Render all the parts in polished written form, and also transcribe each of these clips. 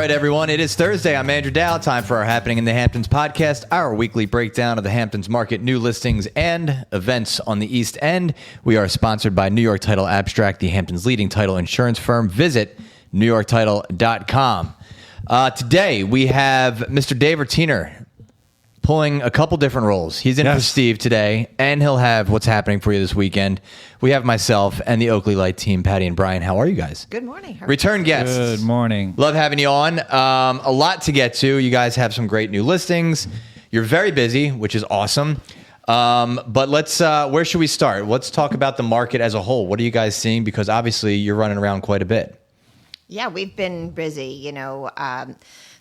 right, everyone. It is Thursday. I'm Andrew Dow. Time for our Happening in the Hamptons podcast, our weekly breakdown of the Hamptons market, new listings, and events on the East End. We are sponsored by New York Title Abstract, the Hamptons' leading title insurance firm. Visit NewYorkTitle.com. Today, we have Mr. Dave Rutiner pulling a couple different roles. He's in for Steve today, and he'll have what's happening for you this weekend. We have myself and the Oakley-Leicht team, Patty and Brian. How are you guys? Good morning. Return guests. Good morning. Love having you on. A lot to get to. You guys have some great new listings. You're very busy, which is awesome. But let's, where should we start? Let's talk about the market as a whole. What are you guys seeing? Because obviously you're running around quite a bit. Yeah, we've been busy. You know,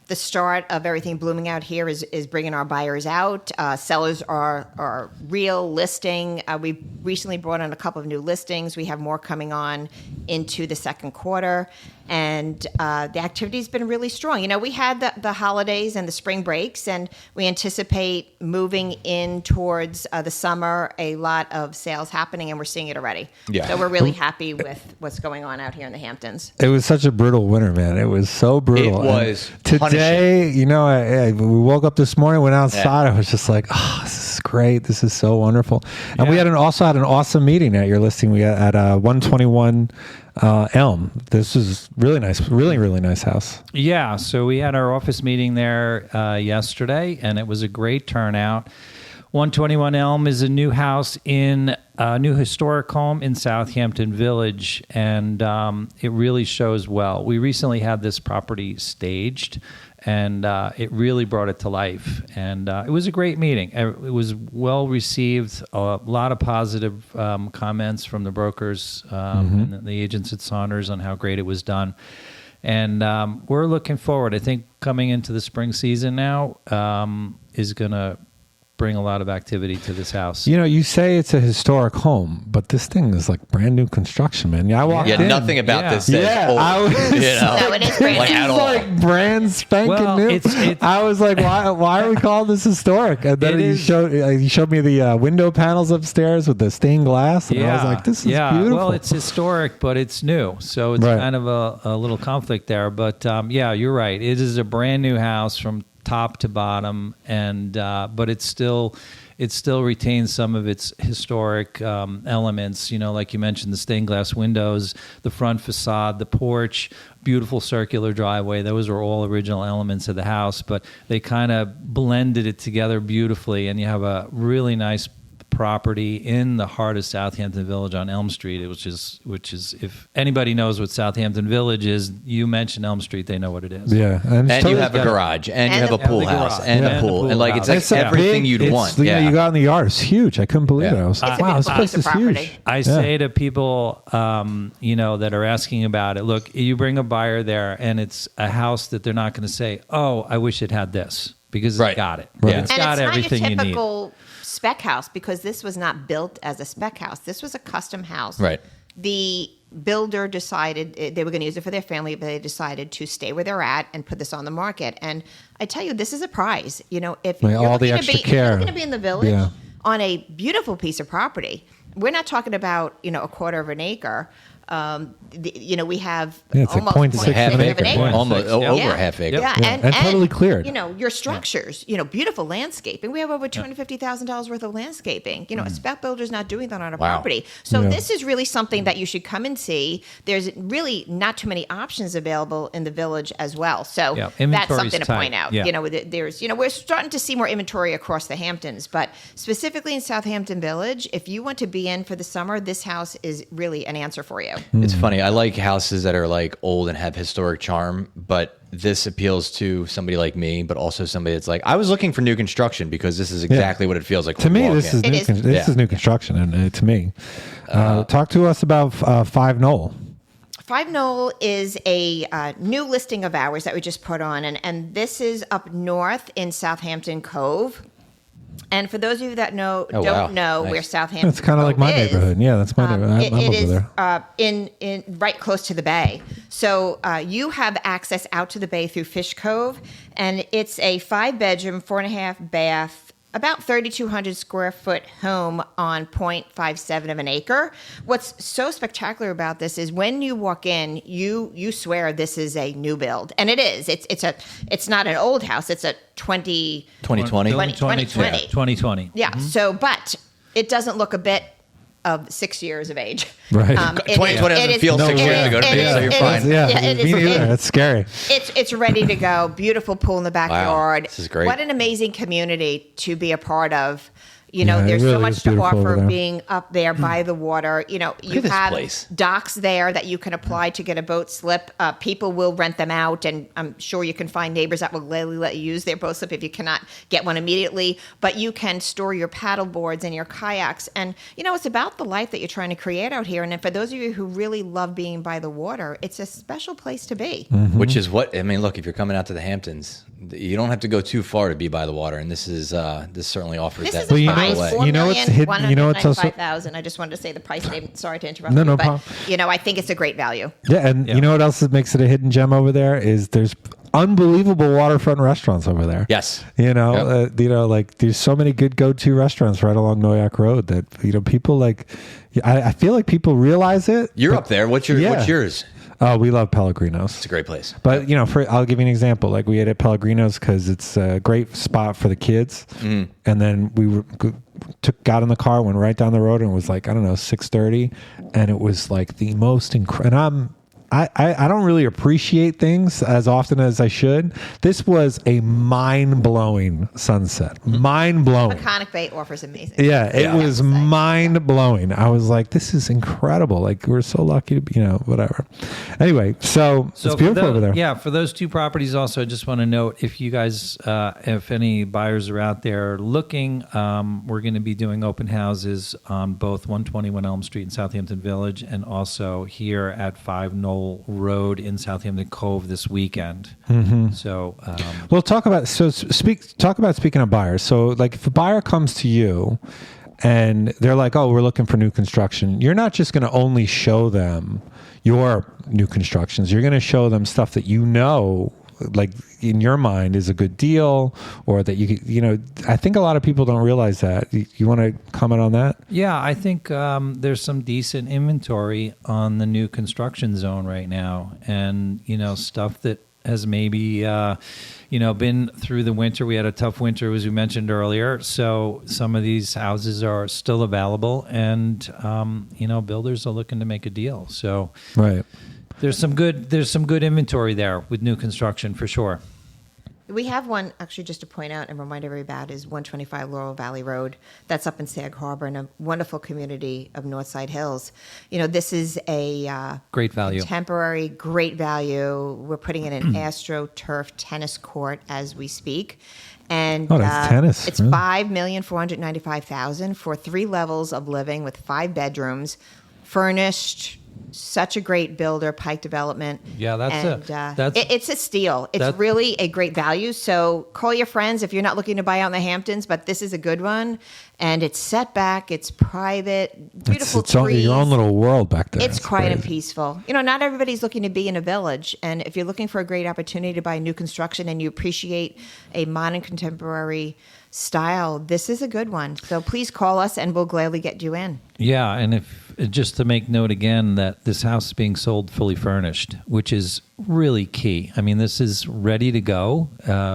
the start of everything blooming out here is bringing our buyers out. Sellers are real listing. We've recently brought on a couple of new listings. We have more coming on into the second quarter. And the activity's been really strong. You know, we had the holidays and the spring breaks, and we anticipate moving in towards the summer, a lot of sales happening, and we're seing it already. Yeah. So we're really happy with what's going on out here in the Hamptons. It was such a brutal winter, man. It was so brutal. It was and today, punishing. you know, we woke up this morning, went outside. I was just like, oh, this is great. This is so wonderful. And we also had an awesome meeting at your listing. We had at 121 Elm. This is really nice, really nice house. Yeah, so we had our office meeting there yesterday, and it was a great turnout. 121 Elm is a new house in a new historic home in Southampton Village, and it really shows well. We recently had this property staged, and it really brought it to life. And it was a great meeting. It was well received, a lot of positive comments from the brokers and the agents at Saunders on how great it was done. And we're looking forward. I think coming into the spring season now is going to bring a lot of activity to this house. You know, you say it's a historic home, but this thing is like brand new construction, man. Yeah, I walked in. Nothing about this says old. I was, No, it is brand like new. at all. like brand spanking new. It's I was like, why are we calling this historic? And then you showed me the window panels upstairs with the stained glass, and I was like, this is beautiful. Well, it's historic, but it's new, so it's kind of a little conflict there. But yeah, you're right. It is a brand new house from top to bottom, and but it still retains some of its historic elements. You know, like you mentioned, the stained glass windows, the front facade, the porch, beautiful circular driveway. Those are all original elements of the house, but they kind of blended it together beautifully, and you have a really nice property in the heart of Southampton Village on Elm Street, which is if anybody knows what Southampton Village is, you mention Elm Street, they know what it is. Yeah, and you have a garage, and you have a pool house, and a pool, and like it's like everything you'd want. You know, you got in the yard. It's huge. I couldn't believe it. I was like, wow, this place is huge. I say to people, you know, that are asking about it, look, you bring a buyer there, and it's a house that they're not going to say, oh, I wish it had this, because it's got it. Right. It's got everything you need. And it's not your typical spec house, because this was not built as a spec house. This was a custom house. Right. The builder decided they were going to use it for their family, but they decided to stay where they're at and put this on the market. And I tell you, this is a prize. You know, if you're all the extra care, going to be in the village on a beautiful piece of property, we're not talking about, you know, a quarter of an acre. You know, we have it's almost like 0.6 half of an acre, acre. almost over half acre. Yeah, and totally cleared. You know, your structures, you know, beautiful landscaping. We have over $250,000 worth of landscaping. You know, a spec builder's not doing that on a property. So this is really something that you should come and see. There's really not too many options available in the village as well. So that's something to point out. You know, there's, you know, we're starting to see more inventory across the Hamptons, but specifically in Southampton Village, if you want to be in for the summer, this house is really an answer for you. It's funny. I like houses that are like old and have historic charm, but this appeals to somebody like me, but also somebody that's like, I was looking for new construction, because this is exactly what it feels like. To me, this is new construction, and to me, talk to us about 5 Knoll. 5 Knoll is a new listing of ours that we just put on, and this is up north in Southampton Cove. And for those of you that don't know where Southampton it's kind of like my neighborhood. Yeah, that's my neighborhood. I'm it is over there. In right close to the bay. So you have access out to the bay through Fish Cove, and it's a 5-bedroom, 4.5 bath about 3,200 square foot home on 0.57 of an acre. What's so spectacular about this is when you walk in, you swear this is a new build, and it is. It's not an old house. It's a 2020. 2020. Yeah. So, but it doesn't look a bit of 6 years of age. Right. 2020 doesn't feel 6 years ago to me, so you're fine. Me neither. That's scary. It's ready to go. Beautiful pool in the backyard. This is great. What an amazing community to be a part of. You know, Yeah, it there's so really much is to beautiful over offer there. being up there by the water. You know, you at this have place. docks there that you can apply to get a boat slip. People will rent them out, and I'm sure you can find neighbors that will gladly let you use their boat slip if you cannot get one immediately. But you can store your paddle boards and your kayaks. And, you know, it's about the life that you're trying to create out here. And for those of you who really love being by the water, it's a special place to be. Which is what I mean. Look, if you're coming out to the Hamptons, you don't have to go too far to be by the water, and this certainly offers This that. is a you price, know- you know what's hidden- you know what's also- $4,195,000. I just wanted to say the price. David. Sorry to interrupt No, you, no but problem. you know, I think it's a great value. Yeah, and you know what else makes it a hidden gem over there is there's unbelievable waterfront restaurants over there. Yes. Like there's so many good go-to restaurants right along Noyak Road that people like. I feel like people realize it. You're up there. What's yours? We love Pellegrino's. It's a great place. But I'll give you an example. Like we ate at Pellegrino's because it's a great spot for the kids. And then we got in the car, went right down the road, and it was like, I don't know, 6:30, and it was like the most incredible. And I don't really appreciate things as often as I should. This was a mind-blowing sunset. Mind-blowing. Iconic Bay offers amazing. Yeah, it was mind-blowing. I was like, this is incredible. Like, we're so lucky to be, whatever. Anyway, so it's beautiful over there. Yeah, for those two properties also, I just want to note, if you guys, if any buyers are out there looking, we're going to be doing open houses on both 121 Elm Street in Southampton Village and also here at 5 Knoll Road in Southampton Cove this weekend. So, well, talk about speaking of buyers. So, like, if a buyer comes to you and they're like, "Oh, we're looking for new construction," you're not just going to only show them your new constructions. You're going to show them stuff that like in your mind is a good deal, or that I think a lot of people don't realize that. You want to comment on that? yeah, I think there's some decent inventory on the new construction zone right now, and stuff that has maybe been through the winter. We had a tough winter, as we mentioned earlier, so some of these houses are still available, and builders are looking to make a deal. So Right. there's some good inventory there with new construction for sure. We have one, actually, just to point out and remind everybody about, is 125 Laurel Valley Road. That's up in Sag Harbor in a wonderful community of Northside Hills. This is a Great value. Contemporary, great value. We're putting in an AstroTurf tennis court as we speak. And that's tennis, it's really? $5,495,000 for 3 levels of living with 5 bedrooms, furnished. Such a great builder, Pike Development. Yeah, it's a steal. It's really a great value. So call your friends if you're not looking to buy out in the Hamptons, but this is a good one. And it's set back. It's private. Beautiful trees. Your own little world back there. It's quiet and peaceful. Not everybody's looking to be in a village. And if you're looking for a great opportunity to buy new construction and you appreciate a modern contemporary style, this is a good one. So please call us and we'll gladly get you in. Yeah, and if just to make note again that this house is being sold fully furnished, which is really key. I mean, this is ready to go.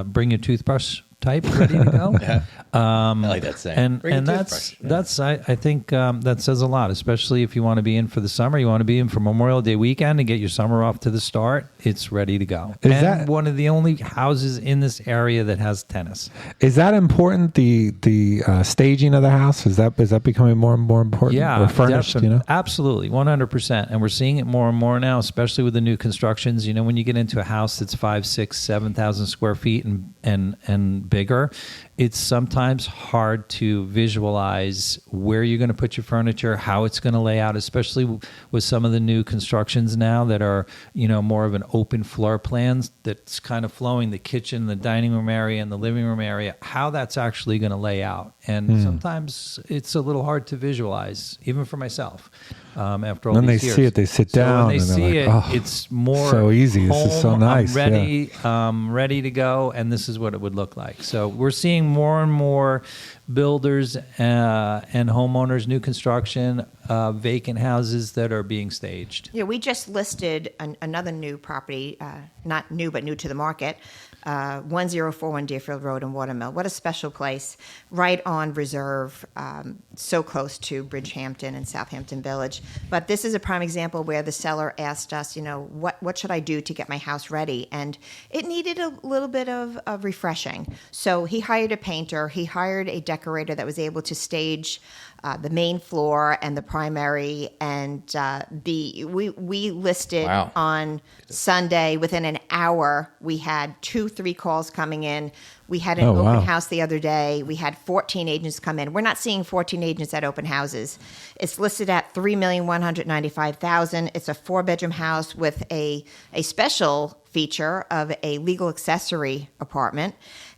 Bring your toothbrush type, ready to go. Yeah. I like that saying. And that's I think that says a lot, especially if you want to be in for the summer. You want to be in for Memorial Day weekend and get your summer off to the start. It's ready to go. Is and that one of the only houses in this area that has tennis? Is that important? The staging of the house, is that becoming more and more important? Yeah, or furnished. Absolutely, 100%. And we're seeing it more and more now, especially with the new constructions. When you get into a house that's 5,000, 6,000, 7,000 square feet and bigger, it's sometimes hard to visualize where you're going to put your furniture, how it's going to lay out, especially with some of the new constructions now that are, more of an open floor plans that's kind of flowing, the kitchen, the dining room area, and the living room area, how that's actually going to lay out. And sometimes it's a little hard to visualize, even for myself, after all when these they years. see it, they sit down. When they and see like, it, it's more so easy. This is so nice. I'm ready to go, and this is what it would look like. So we're seeing more and more more builders and homeowners, new construction, vacant houses that are being staged. Yeah, we just listed another new property, not new, but new to the market, 1041 Deerfield Road in Watermill. What a special place, right on Reserve, so close to Bridgehampton and Southampton Village. But this is a prime example where the seller asked us, what should I do to get my house ready? And it needed a little bit of refreshing. So he hired a painter, he hired a decorator that was able to stage the main floor and the primary, and we listed on Sunday. Within an hour, we had 2-3 calls coming in. We had an open house the other day. We had 14 agents come in. We're not seeing 14 agents at open houses. It's listed at $3,195,000. It's a 4-bedroom house with a special feature of a legal accessory apartment.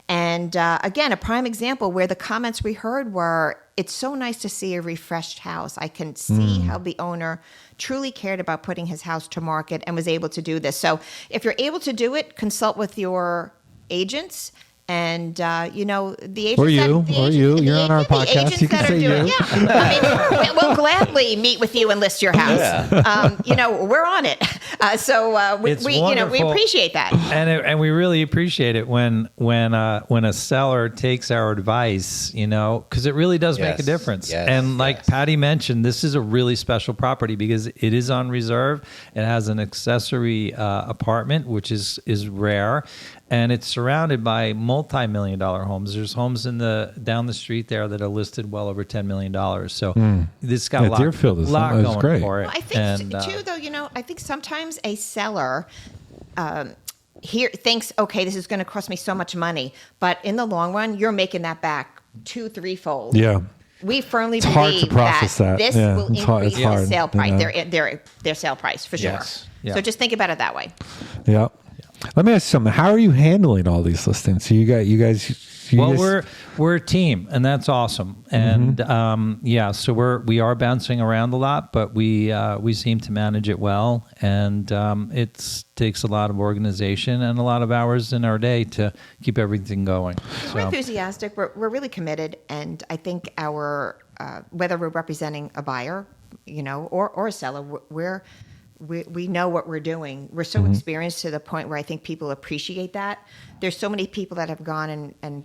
And again, a prime example where the comments we heard were, it's so nice to see a refreshed house. I can see how the owner truly cared about putting his house to market and was able to do this. So if you're able to do it, consult with your agents. And the agents you're on our podcast. You can say you. Yeah, I mean, we'll gladly meet with you and list your house. Yeah. We're on it. So we appreciate that, and we really appreciate it when a seller takes our advice, because it really does make a difference. Yes, and like Patty mentioned, this is a really special property because it is on reserve. It has an accessory apartment, which is rare. And it's surrounded by multi-million-dollar homes. There's homes down the street there that are listed well over $10 million. So this got a lot going great. for it. Well, I think too, though, I think sometimes a seller thinks, okay, this is going to cost me so much money, but in the long run, you're making that back 2-3-fold. Yeah. We firmly it's hard believe to process that this will increase the sale price, their sale price for sure. Yes. Yeah. So just think about it that way. Yeah. Let me ask you something. How are you handling all these listings? So you guys. We're a team, and that's awesome. And so we are bouncing around a lot, but we seem to manage it well. And it takes a lot of organization and a lot of hours in our day to keep everything going. We're enthusiastic. We're really committed, and I think our whether we're representing a buyer, or a seller, we know what we're doing. We're so experienced to the point where I think people appreciate that. There's so many people that have gone and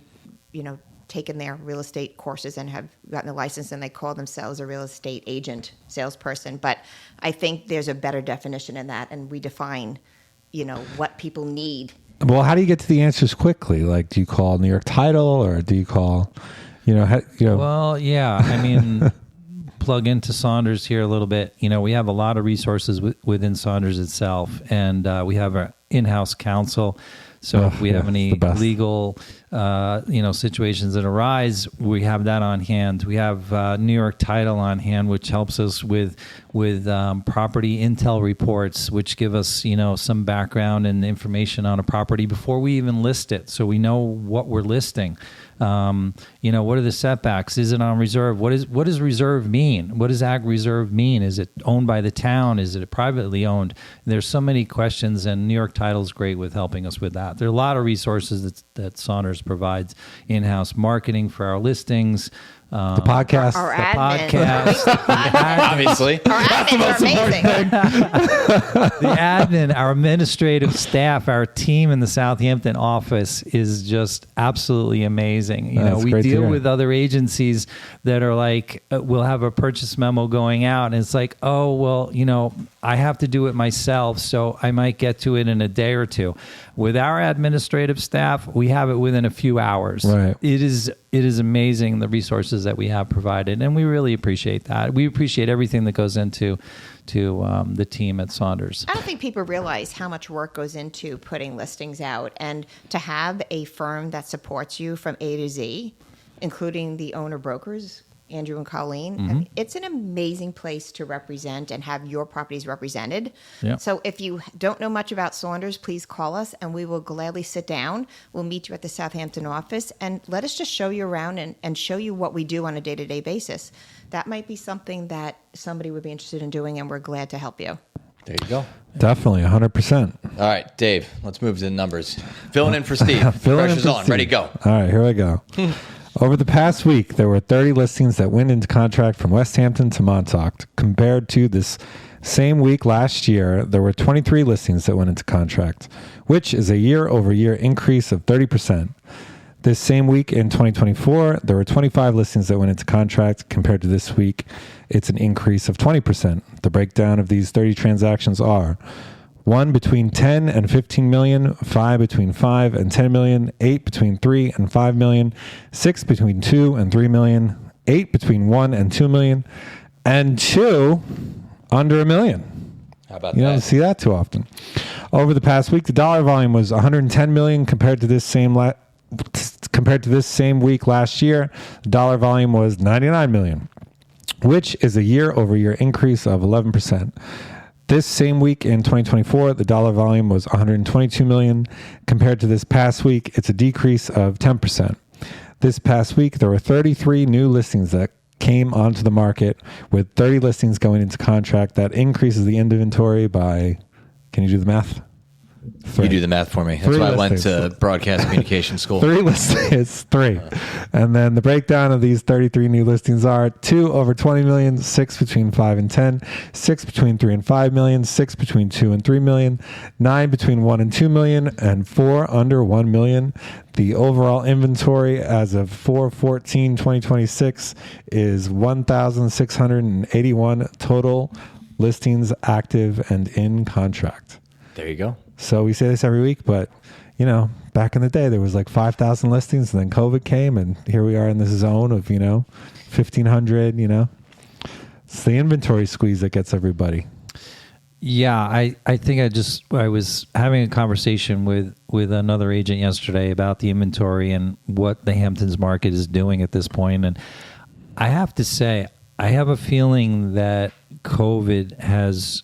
taken their real estate courses and have gotten the license, and they call themselves a real estate agent, salesperson. But I think there's a better definition in that, and we define, what people need. Well, how do you get to the answers quickly? Like, do you call New York Title, or do you call, Well, yeah. I mean, plug into Saunders here a little bit. We have a lot of resources within Saunders itself, and we have our in-house counsel. So if we have any legal, situations that arise, we have that on hand. We have New York Title on hand, which helps us with property intel reports, which give us, some background and information on a property before we even list it. So we know what we're listing. What are the setbacks? Is it on reserve? What does reserve mean? What does ag reserve mean? Is it owned by the town? Is it privately owned? There's so many questions, and New York Title is great with helping us with that. There are a lot of resources that Saunders provides: in-house marketing for our listings, the podcast, our obviously. Our admins are amazing. The admin, our administrative staff, our team in the Southampton office is just absolutely amazing. We deal with other agencies that are like, we'll have a purchase memo going out, and it's like, oh, well, I have to do it myself, so I might get to it in a day or two. With our administrative staff, we have it within a few hours. Right. It is amazing, the resources that we have provided, and we really appreciate that. We appreciate everything that goes into the team at Saunders. I don't think people realize how much work goes into putting listings out, and to have a firm that supports you from A to Z, including the owner brokers, Andrew and Colleen. I mean, it's an amazing place to represent and have your properties represented. Yep. So if you don't know much about Saunders, please call us and we will gladly sit down. We'll meet you at the Southampton office and let us just show you around and show you what we do on a day-to-day basis. That might be something that somebody would be interested in doing, and we're glad to help you. There you go. Definitely, 100%. All right, Dave, let's move to the numbers. Filling in for Steve. Pressure's on. Ready, go. All right, here we go. Over the past week, there were 30 listings that went into contract from West Hampton to Montauk. Compared to this same week last year, there were 23 listings that went into contract, which is a year-over-year increase of 30%. This same week in 2024, there were 25 listings that went into contract. Compared to this week, it's an increase of 20%. The breakdown of these 30 transactions are 1 between 10 and 15 million, 5 between 5 and 10 million, 8 between 3 and 5 million, 6 between 2 and 3 million, 8 between 1 and 2 million, and 2 under $1 million. How about You that? don't see that too often. Over the past week, the dollar volume was 110 million compared to this same week last year. The dollar volume was 99 million, which is a year-over-year increase of 11%. This same week in 2024, the dollar volume was 122 million. Compared to this past week, it's a decrease of 10%. This past week, there were 33 new listings that came onto the market, with 30 listings going into contract. That increases the inventory by, can you do the math? 3. You do the math for me. That's 3 why I went listings. to broadcast communication school. 3 listings. It's 3. And then the breakdown of these 33 new listings are 2 over 20 million, 6 between 5 and 10, 6 between 3 and 5 million, 6 between 2 and 3 million, 9 between 1 and 2 million, and 4 under 1 million. The overall inventory as of 4/14/2026 is 1,681 total listings active and in contract. There you go. So we say this every week, but back in the day, there was like 5,000 listings, and then COVID came, and here we are in this zone of 1,500. It's the inventory squeeze that gets everybody. Yeah, I think I was having a conversation with another agent yesterday about the inventory and what the Hamptons market is doing at this point, and I have to say, I have a feeling that COVID has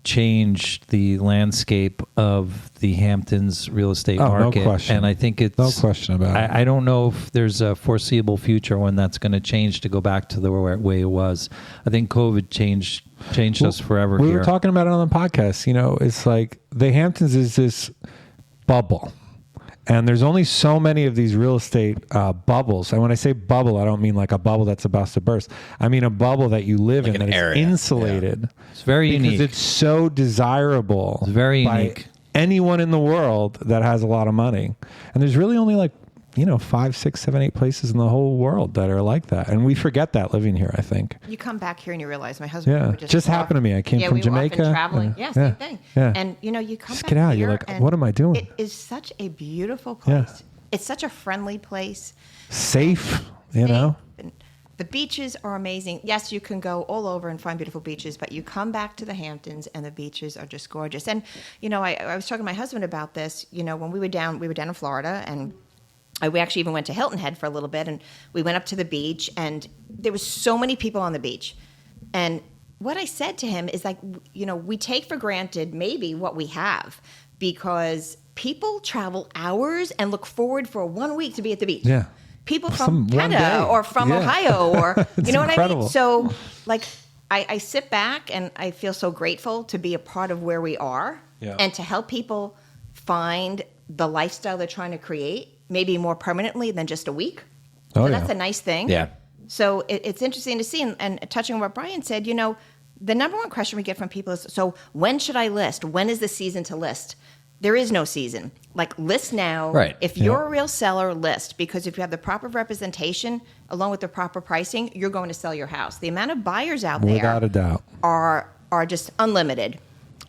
changed the landscape of the Hamptons real estate market. No question. And I think it's No question about it. I don't know if there's a foreseeable future when that's going to change to go back to the way it was. I think COVID changed us forever We here. were talking about it on the podcast. It's like the Hamptons is this bubble. And there's only so many of these real estate bubbles. And when I say bubble, I don't mean like a bubble that's about to burst. I mean a bubble that you live Like in an that is area. insulated. Yeah. It's very because unique. it's so desirable. It's very by unique. anyone in the world that has a lot of money. And there's really only like 5, 6, 7, 8 places in the whole world that are like that. And we forget that living here, I think. You come back here and you realize my husband and I Yeah. were Just happened to me. I came from we were Jamaica. often traveling. Yeah, same thing. Yeah. And you come Just back get out. here You're like, and what am I doing? It is such a beautiful Yeah. place. It's such a friendly place. Safe, you know? And the beaches are amazing. Yes, you can go all over and find beautiful beaches, but you come back to the Hamptons and the beaches are just gorgeous. And I was talking to my husband about this. When we were down in Florida, and we actually even went to Hilton Head for a little bit, and we went up to the beach, and there was so many people on the beach. And what I said to him is like, we take for granted maybe what we have, because people travel hours and look forward for 1 week to be at the beach. Yeah. People Some from one day. Canada or from Yeah. Ohio, or It's you know what I incredible. mean? So like I sit back and I feel so grateful to be a part of where we are, Yeah. and to help people find the lifestyle they're trying to create, maybe more permanently than just a week. Oh, So yeah. that's a nice thing. Yeah. So it's interesting to see, and touching on what Brian said, the number one question we get from people is, so when should I list? When is the season to list? There is no season. Like, list now. Right. If you're a real seller, list, because if you have the proper representation along with the proper pricing, you're going to sell your house. The amount of buyers out there Without a doubt. are just unlimited.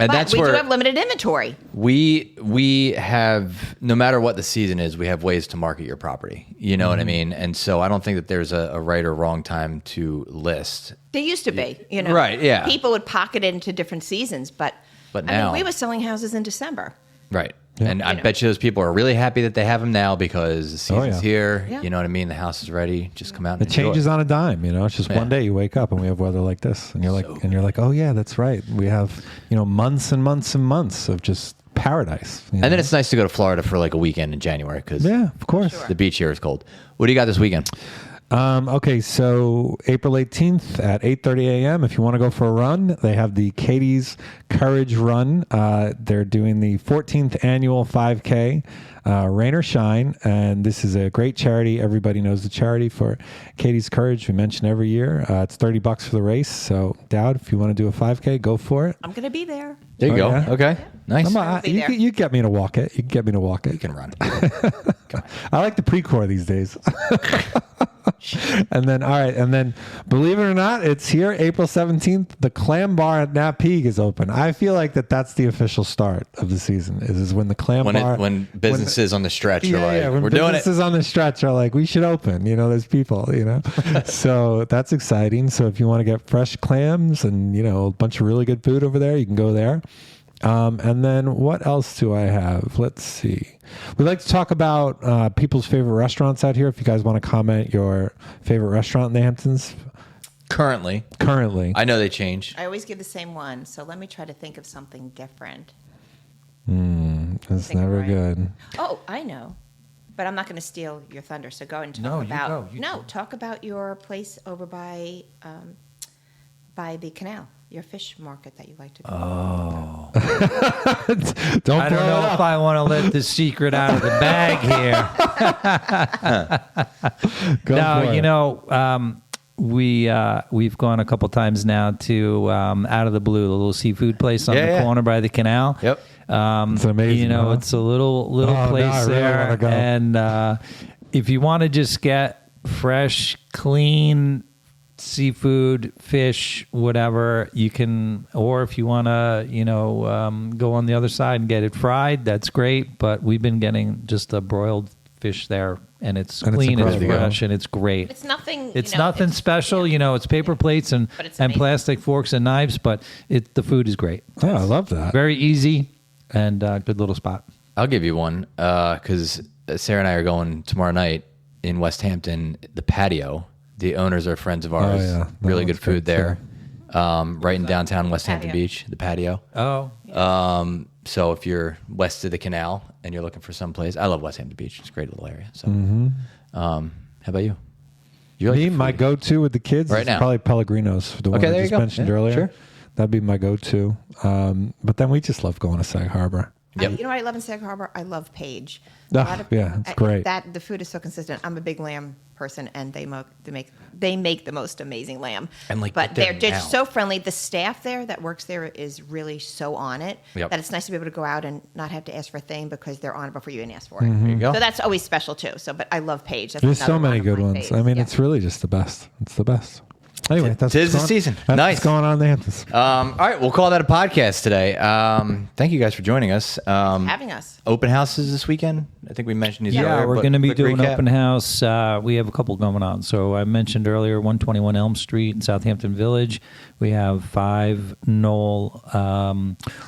And but that's we where do have limited inventory. we have, no matter what the season is, we have ways to market your property. You know what I mean? And so I don't think that there's a right or wrong time to list. There used to be, Right, yeah. People would pocket it into different seasons, but now, we were selling houses in December. right. And I bet you those people are really happy that they have them now, because the season's yeah. here. Yeah. You know what I mean? The house is ready. Just come out and It changes on a dime, It's just Yeah. one day you wake up and we have weather like this, and you're like, oh yeah, that's right. We have months and months and months of just paradise. And then it's nice to go to Florida for like a weekend in January, because yeah, of course. Sure. the beach here is cold. What do you got this weekend? Okay, so April 18th at 8:30 a.m. If you want to go for a run, they have the Katie's Courage Run. They're doing the 14th annual 5K, rain or shine, and this is a great charity. Everybody knows the charity for Katie's Courage. We mention every year. It's $30 for the race. So, Dowd, if you want to do a 5K, go for it. I'm going to be there. There you go. Yeah. Okay. Nice. You get me to walk it. You can get me to walk it. You can run. I like the pre-core these days. And then believe it or not, it's here, April 17th. The Clam Bar at Napeague is open. I feel like that's the official start of the season. Is when the Clam Bar, when businesses on the stretch are like, when we're doing it. Businesses on the stretch are like, we should open. There's people. So that's exciting. So if you want to get fresh clams and a bunch of really good food over there, you can go there. And then what else do I have? Let's see. We like to talk about people's favorite restaurants out here. If you guys want to comment your favorite restaurant in the Hamptons. Currently. I know they change. I always give the same one, so let me try to think of something different. That's never good. Oh, I know. But I'm not going to steal your thunder, so go and talk talk about your place over by the canal. Your fish market that you like to go. Oh. I don't know if I want to let the secret out of the bag here. We've gone a couple times now to Out of the Blue, the little seafood place on the corner by the canal. Yep. It's amazing. It's a little place there. Really and if you want to just get fresh, clean seafood, fish, whatever, you can, or if you want to, go on the other side and get it fried, that's great. But we've been getting just a broiled fish there, and it's clean, it's fresh, and it's great. It's nothing. It's nothing special. It's paper plates and plastic forks and knives, but the food is great. Oh, I love that. Very easy and good little spot. I'll give you one because Sarah and I are going tomorrow night in West Hampton, the patio. The owners are friends of ours. Oh, yeah. Really good food there. Right in downtown West Hampton Beach, the patio. Oh. So if you're west of the canal and you're looking for someplace, I love West Hampton Beach. It's a great little area. So, how about you? My go-to with the kids is probably Pellegrino's, the one I just mentioned earlier. Sure. That'd be my go-to. But then we just love going to Sag Harbor. Yep. You know what I love in Sag Harbor? I love Page. It's great. The food is so consistent. I'm a big lamb person, and they make the most amazing lamb. And but they're just so friendly. The staff there that works there is really so on it that it's nice to be able to go out and not have to ask for a thing because they're on it before you even ask for it. There you go. So that's always special too. But I love Page. There's so many good ones. I mean, it's really just the best. It's the best. Anyway, that's the season. That's nice. What's going on in the Hamptons. All right, we'll call that a podcast today. Thank you guys for joining us. Having us. Open houses this weekend. I think we mentioned these earlier. Yeah, we're going to be doing recap. open house. We have a couple going on. So I mentioned earlier 121 Elm Street in Southampton Village. We have 5 Knoll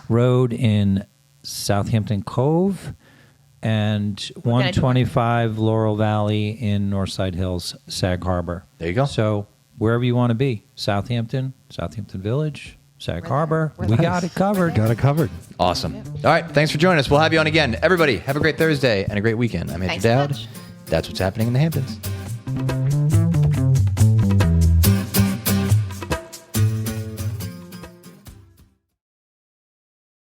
Road in Southampton Cove. And 125 Laurel Valley in Northside Hills, Sag Harbor. There you go. So wherever you want to be, Southampton Village, Sag Harbor, we got it covered. Got it covered. Awesome. All right, thanks for joining us. We'll have you on again. Everybody, have a great Thursday and a great weekend. I'm Andrew Dowd. That's what's happening in the Hamptons.